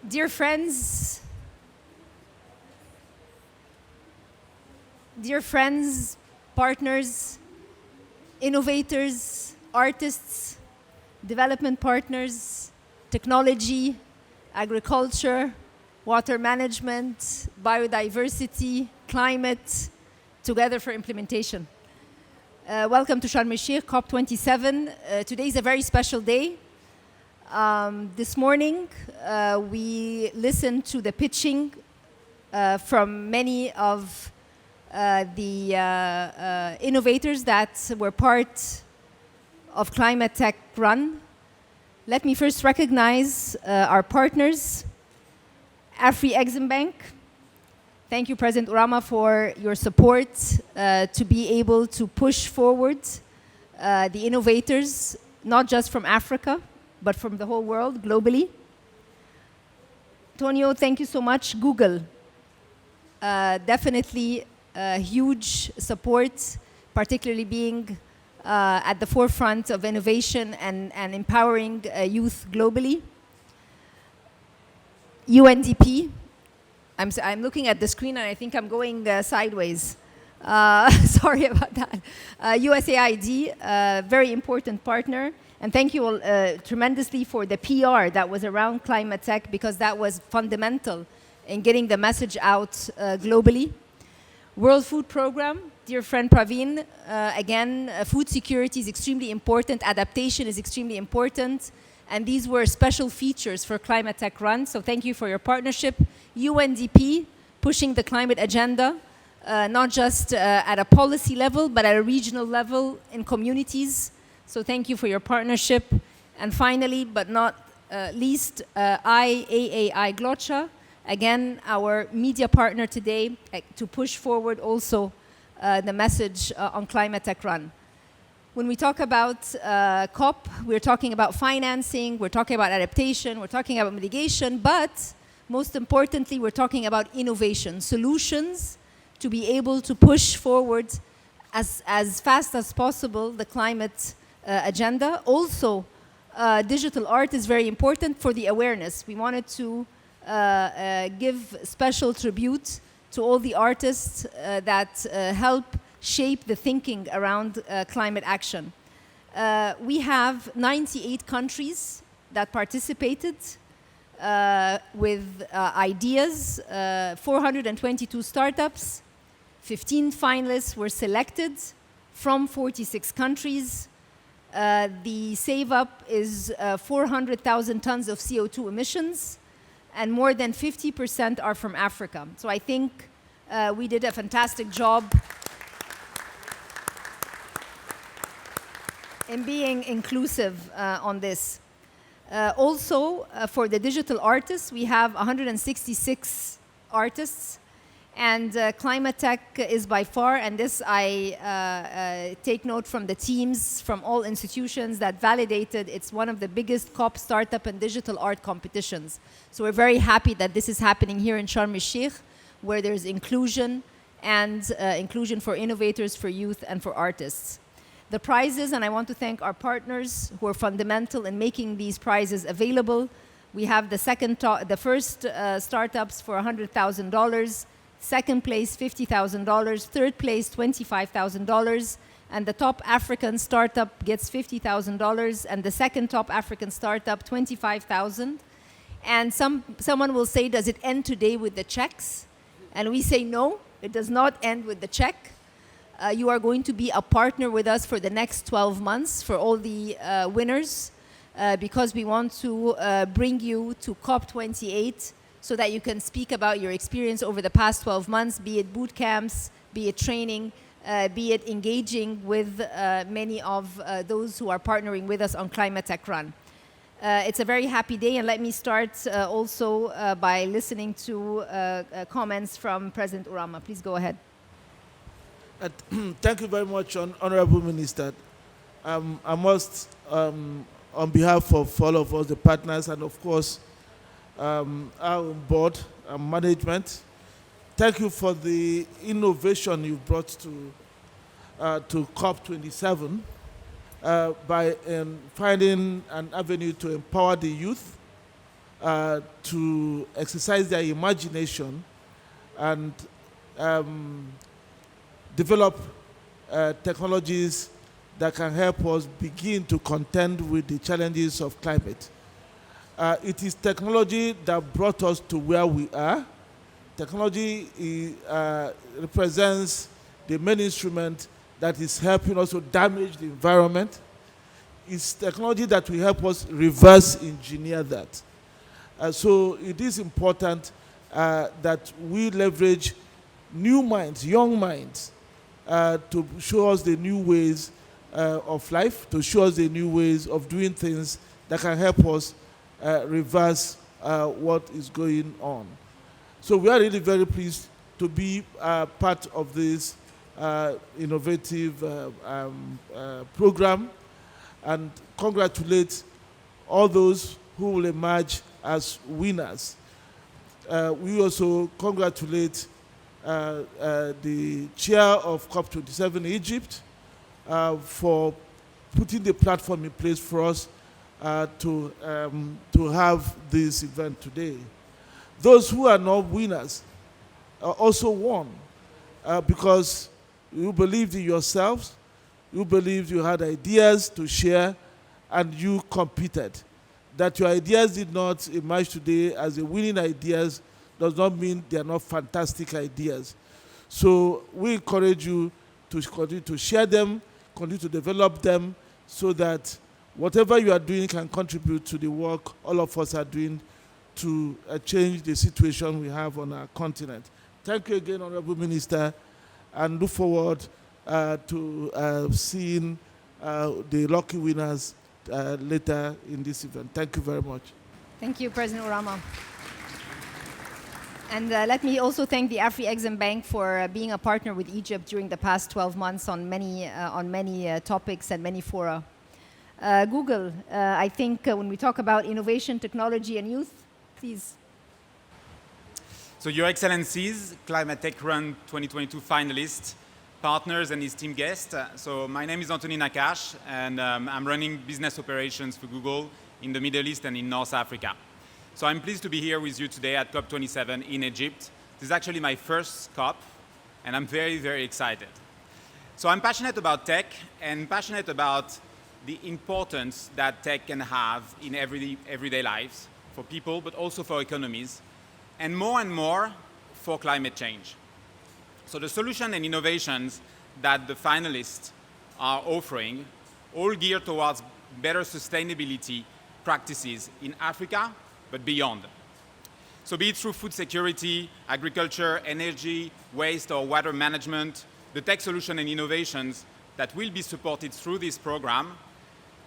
Dear friends, partners, innovators, artists, development partners, technology, agriculture, water management, biodiversity, climate, together for implementation. Welcome to Sharm el-Sheikh, COP27. Today is a very special day. This morning, we listened to the pitching from many of the innovators that were part of ClimaTech Run. Let me first recognize our partners, Afri-Exim Bank. Thank you, President Urama, for your support to be able to push forward the innovators, not just from Africa, but from the whole world, globally. Tonio, thank you so much. Google, definitely huge support, particularly being at the forefront of innovation and empowering youth globally. UNDP, I'm looking at the screen and I think I'm going sideways. Sorry about that. USAID, very important partner. And thank you all tremendously for the PR that was around ClimaTech, because that was fundamental in getting the message out globally. World Food Programme, dear friend Praveen, again, food security is extremely important, adaptation is extremely important, and these were special features for ClimaTech Run, so thank you for your partnership. UNDP, pushing the climate agenda, not just at a policy level, but at a regional level in communities. So thank you for your partnership. And finally, but not least, IAAI Glocha, again, our media partner today, to push forward also the message on ClimaTech Run. When we talk about COP, we're talking about financing, we're talking about adaptation, we're talking about mitigation, but most importantly, we're talking about innovation, solutions to be able to push forward as fast as possible the climate agenda. Also, digital art is very important for the awareness. We wanted to give special tribute to all the artists that help shape the thinking around climate action. We have 98 countries that participated with ideas, 422 startups, 15 finalists were selected from 46 countries. The save up is 400,000 tons of CO2 emissions, and more than 50% are from Africa. So I think we did a fantastic job in being inclusive on this. Also, for the digital artists, we have 166 artists. And ClimaTech is by far, and this I take note from the teams from all institutions that validated, it's one of the biggest COP startup and digital art competitions. So we're very happy that this is happening here in Sharm el-Sheikh, where there's inclusion and inclusion for innovators, for youth, and for artists. The prizes, and I want to thank our partners who are fundamental in making these prizes available. We have the first startups for $100,000. Second place, $50,000. Third place, $25,000. And the top African startup gets $50,000. And the second top African startup, $25,000. And someone will say, does it end today with the checks? And we say, no, it does not end with the check. You are going to be a partner with us for the next 12 months for all the winners, because we want to bring you to COP28, so that you can speak about your experience over the past 12 months, be it boot camps, be it training, be it engaging with many of those who are partnering with us on ClimaTech Run. It's a very happy day, and let me start also by listening to comments from President Urama. Please go ahead. Thank you very much, Honorable Minister. I must, on behalf of all of us, the partners, and of course, our board and management, thank you for the innovation you brought to COP27 by finding an avenue to empower the youth to exercise their imagination and develop technologies that can help us begin to contend with the challenges of climate. It is technology that brought us to where we are. Technology represents the main instrument that is helping us to damage the environment. It's technology that will help us reverse engineer that. So it is important that we leverage new minds, young minds, to show us the new ways of life, to show us the new ways of doing things that can help us reverse what is going on. So we are really very pleased to be part of this innovative program, and congratulate all those who will emerge as winners. We also congratulate the chair of COP27 Egypt for putting the platform in place for us to have this event today. Those who are not winners also won because you believed in yourselves, you believed you had ideas to share, and you competed. That your ideas did not emerge today as a winning ideas does not mean they are not fantastic ideas. So we encourage you to continue to share them, continue to develop them, so that whatever you are doing can contribute to the work all of us are doing to change the situation we have on our continent. Thank you again, Honorable Minister, and look forward to seeing the lucky winners later in this event. Thank you very much. Thank you, President Urama. And let me also thank the Afri-Exim Bank for being a partner with Egypt during the past 12 months on many topics and many fora. Google, I think when we talk about innovation, technology, and youth, please. So Your Excellencies, ClimaTech Run 2022 finalists, partners, and esteemed guests. So my name is Anthony Nakash, and I'm running business operations for Google in the Middle East and in North Africa. So I'm pleased to be here with you today at COP27 in Egypt. This is actually my first COP, and I'm very, very excited. So I'm passionate about tech and passionate about the importance that tech can have in everyday lives for people, but also for economies, and more for climate change. So the solution and innovations that the finalists are offering all geared towards better sustainability practices in Africa, but beyond. So be it through food security, agriculture, energy, waste, or water management, the tech solution and innovations that will be supported through this program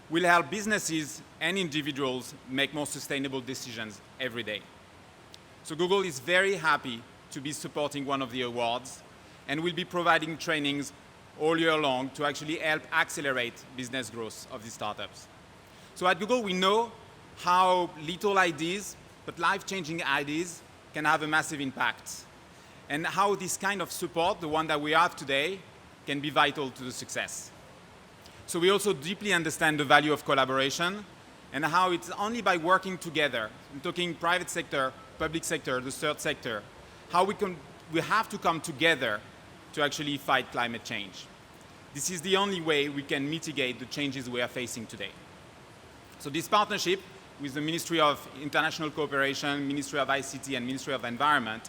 will help businesses and individuals make more sustainable decisions every day. So Google is very happy to be supporting one of the awards, and will be providing trainings all year long to actually help accelerate business growth of these startups. So at Google, we know how little ideas, but life-changing ideas, can have a massive impact, and how this kind of support, the one that we have today, can be vital to the success. So we also deeply understand the value of collaboration, and how it's only by working together, I'm talking private sector, public sector, the third sector, how we have to come together to actually fight climate change. This is the only way we can mitigate the changes we are facing today. So this partnership with the Ministry of International Cooperation, Ministry of ICT, and Ministry of Environment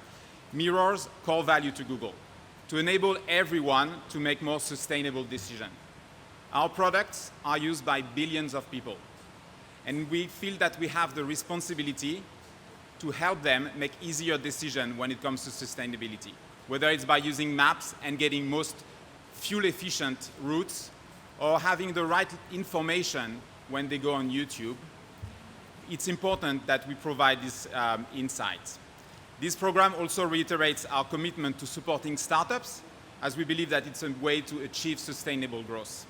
mirrors core value to Google, to enable everyone to make more sustainable decisions. Our products are used by billions of people, and we feel that we have the responsibility to help them make easier decisions when it comes to sustainability, whether it's by using maps and getting most fuel-efficient routes, or having the right information when they go on YouTube. It's important that we provide these insights. This program also reiterates our commitment to supporting startups, as we believe that it's a way to achieve sustainable growth.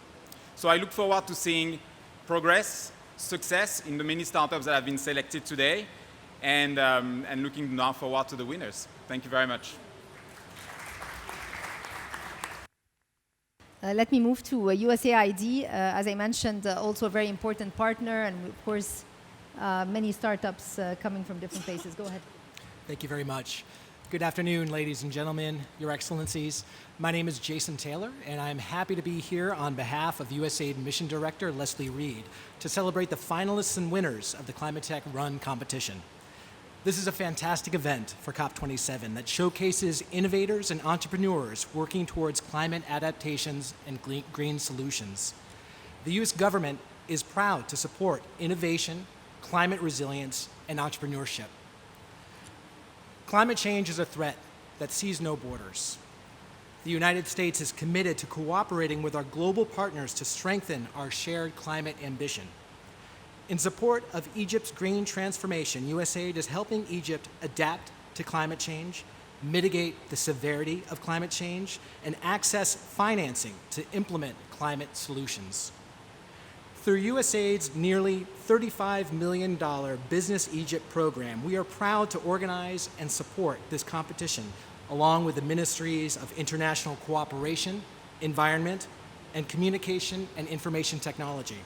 So I look forward to seeing progress, success in the many startups that have been selected today, and looking now forward to the winners. Thank you very much. Let me move to USAID. As I mentioned, also a very important partner, and of course, many startups coming from different places. Go ahead. Thank you very much. Good afternoon, ladies and gentlemen, Your Excellencies. My name is Jason Taylor, and I'm happy to be here on behalf of USAID Mission Director Leslie Reed to celebrate the finalists and winners of the ClimaTech Run competition. This is a fantastic event for COP27 that showcases innovators and entrepreneurs working towards climate adaptations and green solutions. The U.S. government is proud to support innovation, climate resilience, and entrepreneurship. Climate change is a threat that sees no borders. The United States is committed to cooperating with our global partners to strengthen our shared climate ambition. In support of Egypt's green transformation, USAID is helping Egypt adapt to climate change, mitigate the severity of climate change, and access financing to implement climate solutions. Through USAID's nearly $35 million Business Egypt program, we are proud to organize and support this competition, along with the Ministries of International Cooperation, Environment, and Communication and Information Technology.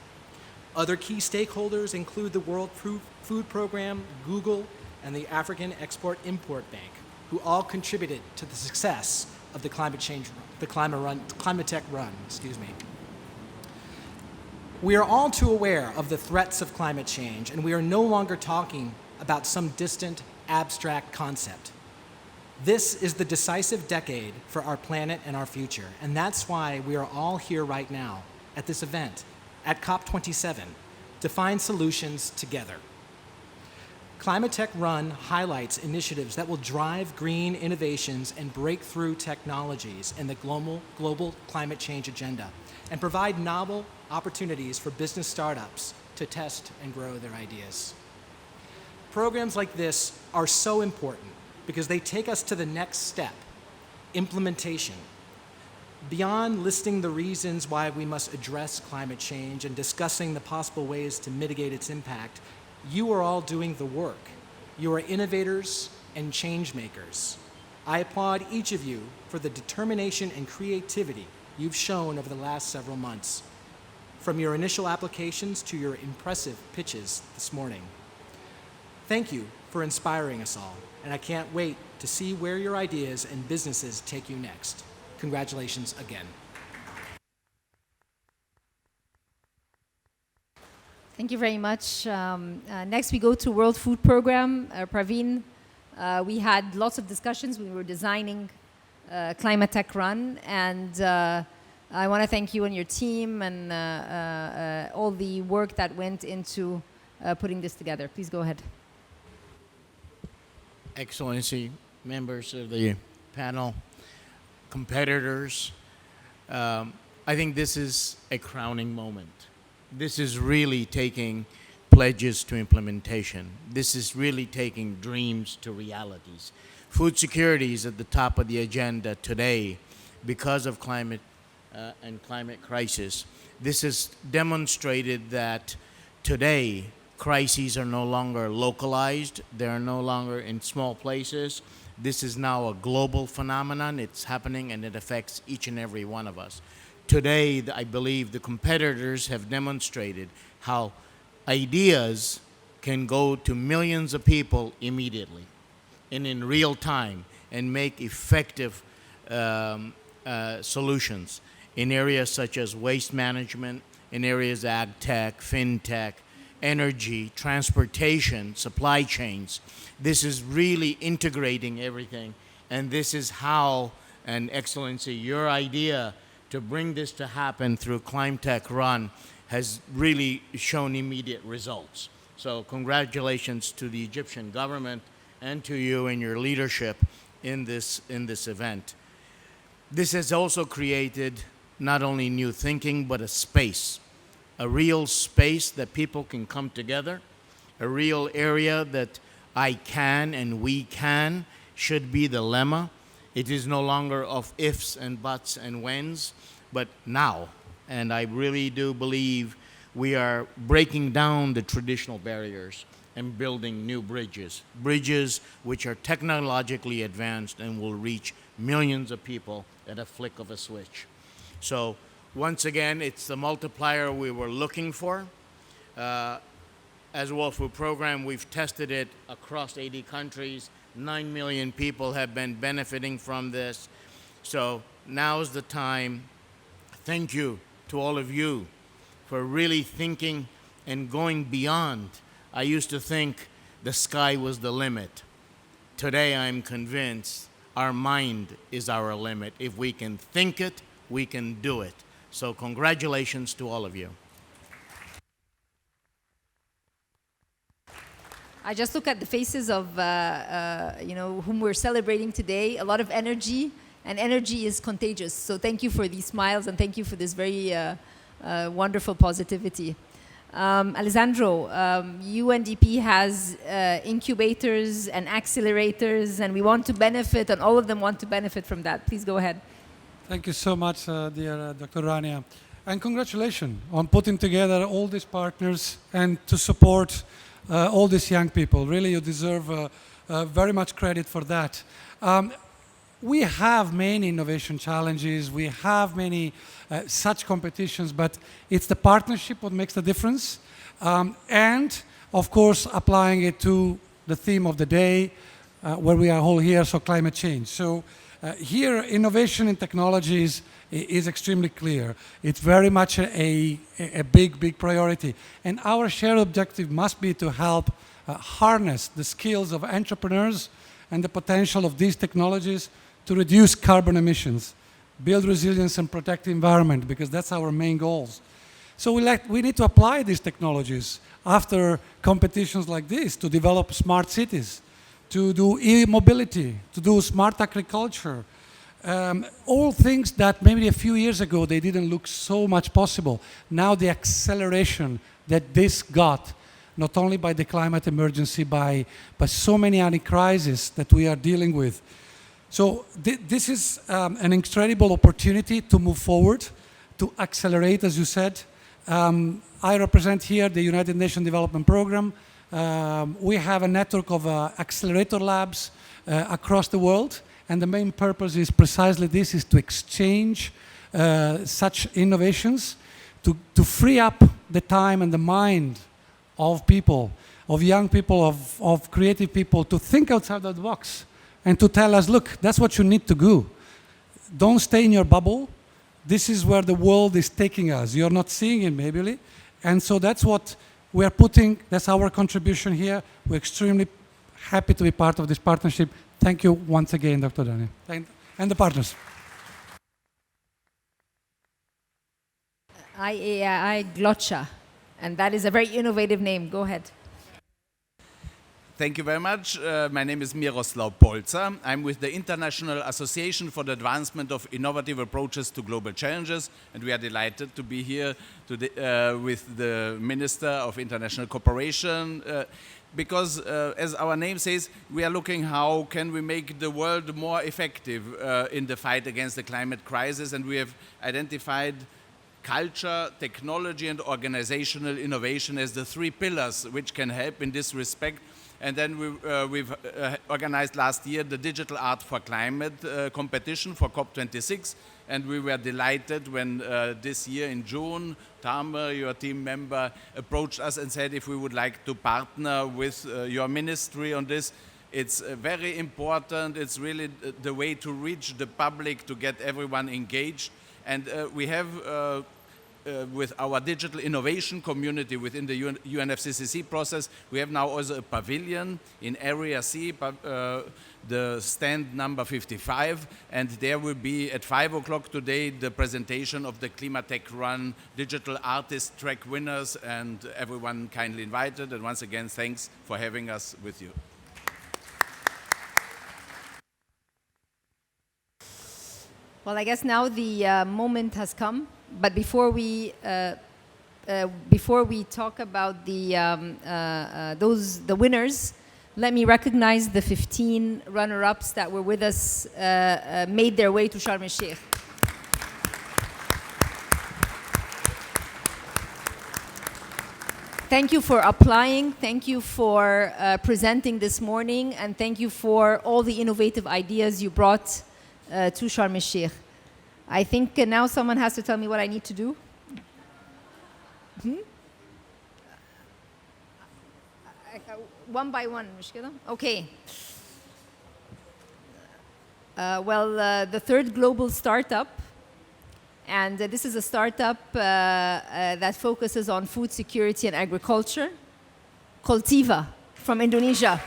Other key stakeholders include the World Food Program, Google, and the African Export-Import Bank, who all contributed to the success of the ClimaTech Run. We are all too aware of the threats of climate change, and we are no longer talking about some distant, abstract concept. This is the decisive decade for our planet and our future, and that's why we are all here right now at this event, at COP27, to find solutions together. ClimaTech Run highlights initiatives that will drive green innovations and breakthrough technologies in the global climate change agenda and provide novel opportunities for business startups to test and grow their ideas. Programs like this are so important because they take us to the next step, implementation. Beyond listing the reasons why we must address climate change and discussing the possible ways to mitigate its impact, you are all doing the work. You are innovators and change makers. I applaud each of you for the determination and creativity you've shown over the last several months, from your initial applications to your impressive pitches this morning. Thank you for inspiring us all, and I can't wait to see where your ideas and businesses take you next. Congratulations again. Thank you very much. Next, we go to World Food Program. Praveen, we had lots of discussions when we were designing ClimaTech Run, and I want to thank you and your team and all the work that went into putting this together. Please go ahead. Excellency, members of the panel, competitors, I think this is a crowning moment. This is really taking pledges to implementation. This is really taking dreams to realities. Food security is at the top of the agenda today because of climate and climate crisis. This has demonstrated that today crises are no longer localized. They are no longer in small places. This is now a global phenomenon. It's happening and it affects each and every one of us. Today, I believe the competitors have demonstrated how ideas can go to millions of people immediately and in real time and make effective solutions in areas such as waste management, in areas ag tech, fintech, energy, transportation, supply chains. This is really integrating everything, and this is how, and Excellency, your idea to bring this to happen through ClimaTech Run has really shown immediate results. So congratulations to the Egyptian government and to you and your leadership in this event. This has also created not only new thinking, but a real space that people can come together, a real area that I can and we can should be the lemma. It is no longer of ifs and buts and whens, but now. And I really do believe we are breaking down the traditional barriers and building new bridges which are technologically advanced and will reach millions of people at a flick of a switch. So once again, it's the multiplier we were looking for. as well for program. We've tested it across 80 countries. 9 million people have been benefiting from this. So now's the time. Thank you to all of you for really thinking and going beyond. I used to think the sky was the limit. Today I'm convinced our mind is our limit. If we can think it, we can do it. So congratulations to all of you. I just look at the faces of whom we're celebrating today. A lot of energy, and energy is contagious. So thank you for these smiles, and thank you for this very wonderful positivity. Alessandro, UNDP has incubators and accelerators, and we want to benefit, and all of them want to benefit from that. Please go ahead. Thank you so much, dear Dr. Rania. And congratulations on putting together all these partners and to support all these young people. Really, you deserve very much credit for that. We have many innovation challenges. We have many such competitions, but it's the partnership what makes the difference. And, of course, applying it to the theme of the day, where we are all here, so climate change. So here, innovation in technologies is extremely clear. It's very much a big priority. And our shared objective must be to help harness the skills of entrepreneurs and the potential of these technologies to reduce carbon emissions, build resilience and protect the environment, because that's our main goals. So we need to apply these technologies after competitions like this to develop smart cities, to do e-mobility, to do smart agriculture, all things that maybe a few years ago they didn't look so much possible. Now the acceleration that this got, not only by the climate emergency, by so many other crises that we are dealing with. So this is an incredible opportunity to move forward, to accelerate, as you said. I represent here the United Nations Development Programme. We have a network of accelerator labs across the world. And the main purpose is precisely this, is to exchange such innovations, to free up the time and the mind of people, of young people, of creative people, to think outside the box and to tell us, look, that's what you need to do. Don't stay in your bubble. This is where the world is taking us. You're not seeing it, maybe. And so that's what we're putting, that's our contribution here. We're extremely happy to be part of this partnership. Thank you once again, Dr. Daniel, and the partners. IAI Glotcha, and that is a very innovative name. Go ahead. Thank you very much. My name is Miroslav Polza. I'm with the International Association for the Advancement of Innovative Approaches to Global Challenges, and we are delighted to be here today, with the Minister of International Cooperation, because as our name says, we are looking how can we make the world more effective in the fight against the climate crisis, and we have identified culture, technology and organizational innovation as the three pillars which can help in this respect. And then we've organized last year the Digital Art for Climate competition for COP26, and we were delighted when this year in June, Tamer, your team member, approached us and said if we would like to partner with your ministry on this. It's very important. It's really the way to reach the public, to get everyone engaged. And we have with our digital innovation community within the UNFCCC process, we have now also a pavilion in Area C, the stand number 55, and there will be at 5 o'clock today the presentation of the ClimaTech Run Digital Artist Track winners, and everyone kindly invited. And once again, thanks for having us with you. Well, I guess now the moment has come. But before we talk about the winners, let me recognize the 15 runner-ups that were with us, made their way to Sharm el-Sheikh. Thank you for applying. Thank you for presenting this morning, and thank you for all the innovative ideas you brought to Sharm el-Sheikh. I think now someone has to tell me what I need to do. one by one مش كده؟ Okay. The third global startup, and this is a startup that focuses on food security and agriculture, Coltiva from Indonesia.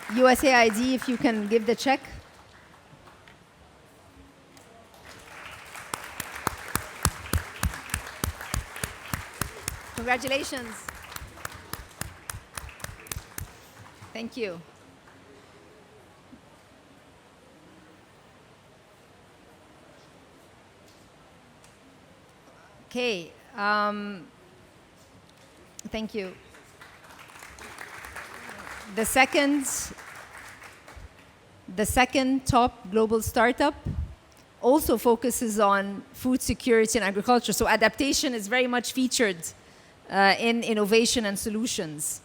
USAID, if you can give the check. Congratulations. Thank you. Okay. Thank you. The second top global startup also focuses on food security and agriculture. So adaptation is very much featured in innovation and solutions.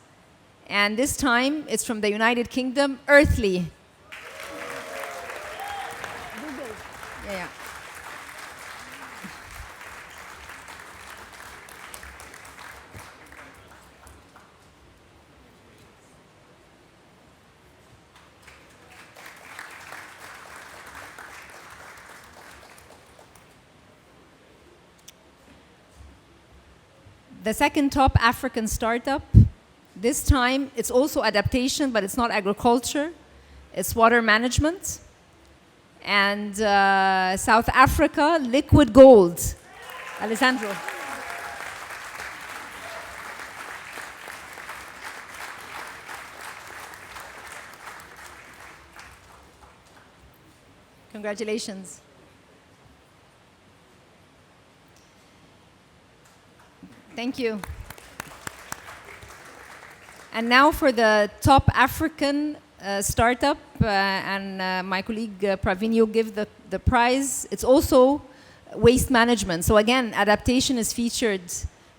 And this time it's from the United Kingdom, Earthly. Yeah. The second top African startup, this time it's also adaptation, but it's not agriculture, it's water management. And South Africa, Liquid Gold. Alessandro. Congratulations. Thank you. And now for the top African startup, and my colleague Praveen, you'll give the prize. It's also waste management. So again, adaptation is featured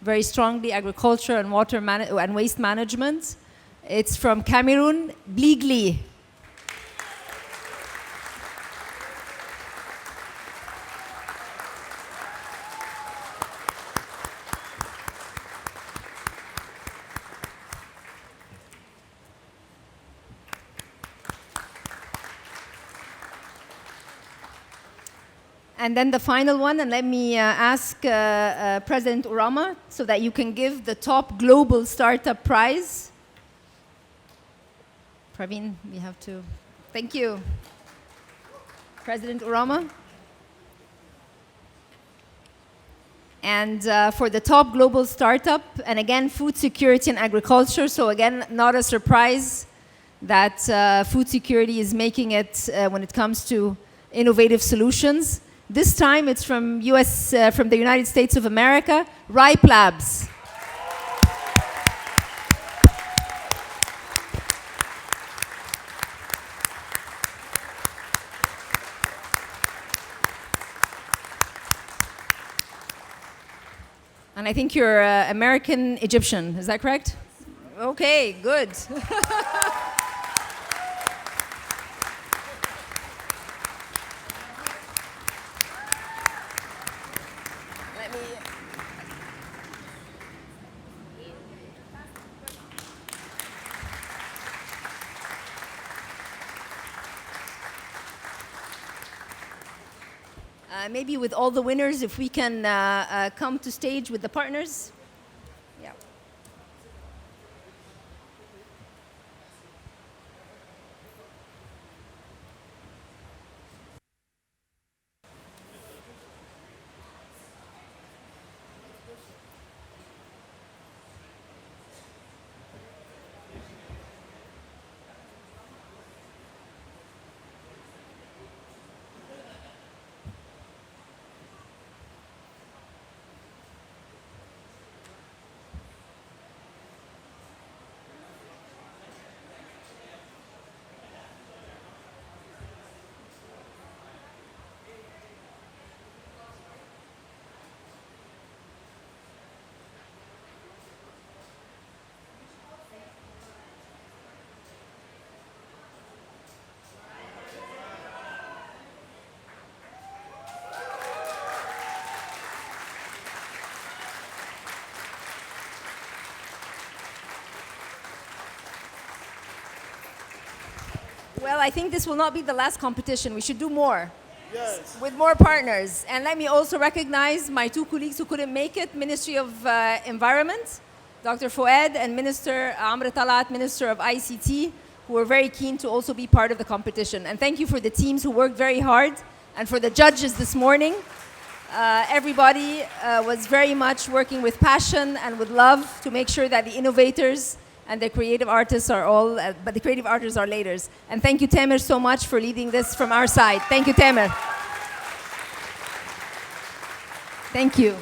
very strongly, agriculture and and waste management. It's from Cameroon, Bligli. And then the final one, and let me ask President Urama so that you can give the top global startup prize. Praveen, we have to. Thank you. President Urama. And for the top global startup, and again, food security and agriculture. So again, not a surprise that food security is making it when it comes to innovative solutions. This time it's from from the United States of America, Ripe Labs. And I think you're American Egyptian, is that correct? Okay, good. Maybe with all the winners, if we can come to stage with the partners. Yeah. Well, I think this will not be the last competition. We should do more. Yes. With more partners. And let me also recognize my two colleagues who couldn't make it, Ministry of Environment, Dr. Fouad, and Minister Amr Talat, Minister of ICT, who were very keen to also be part of the competition. And thank you for the teams who worked very hard, and for the judges this morning. Everybody was very much working with passion and with love to make sure that the innovators and the creative artists are all, but the creative artists are leaders. And thank you, Tamer, so much for leading this from our side. Thank you, Tamer. Thank you.